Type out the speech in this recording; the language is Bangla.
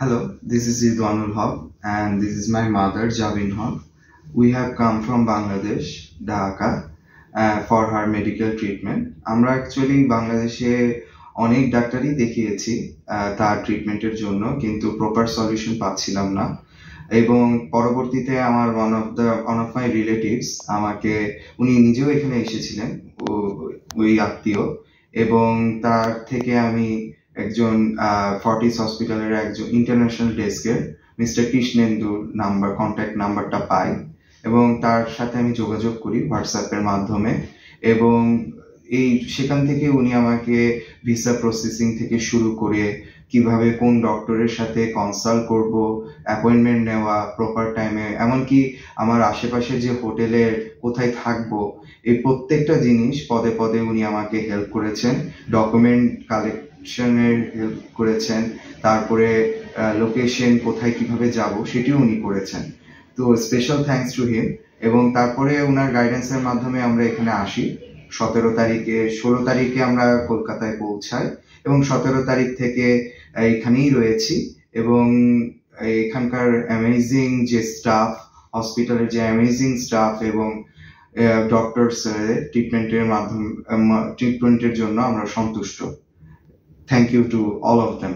Hello, this is Ridwanul Haq and this is my mother Jabin Haq. We have come from Bangladesh, Dhaka, for her medical treatment. আমরা অ্যাকচুয়ালি বাংলাদেশে অনেক ডাক্তারই দেখিয়েছি তার ট্রিটমেন্টের জন্য, কিন্তু প্রপার সলিউশন পাচ্ছিলাম না। এবং পরবর্তীতে আমার ওয়ান অফ মাই রিলেটিভস আমাকে, উনি নিজেও এখানে এসেছিলেন, ওই আত্মীয়, এবং তার থেকে আমি একজন ফর্টিস হসপিটালের একজন ইন্টারন্যাশনাল ডেস্কের মিস্টার কৃষ্ণেন্দুর কন্ট্যাক্ট নাম্বারটা পাই এবং তার সাথে আমি যোগাযোগ করি হোয়াটসঅ্যাপের মাধ্যমে। এবং সেখান থেকে উনি আমাকে ভিসা প্রসেসিং থেকে শুরু করে কিভাবে কোন ডক্টরের সাথে কনসাল্ট করব, অ্যাপয়েন্টমেন্ট নেওয়া প্রপার টাইমে, এমনকি আমার আশেপাশে যে হোটেলে কোথায় থাকবো, এই প্রত্যেকটা জিনিস পদে পদে উনি আমাকে হেল্প করেছেন। ডকুমেন্ট কালেকশনের হেল্প করেছেন, তারপরে লোকেশন কোথায় কিভাবে যাব সেটিও উনি করেছেন। তো স্পেশাল থ্যাঙ্কস টু হিম। এবং তারপরে ওনার গাইডেন্সের মাধ্যমে আমরা এখানে আসি। 16 তারিখে আমরা কলকাতায় পৌঁছাই এবং 17 তারিখ থেকে এখানেই রয়েছি। এবং এখানকার অ্যামেজিং যে স্টাফ, হসপিটালের যে অ্যামেজিং স্টাফ এবং ডক্টরস ট্রিটমেন্টের জন্য আমরা সন্তুষ্ট। Thank you to all of them.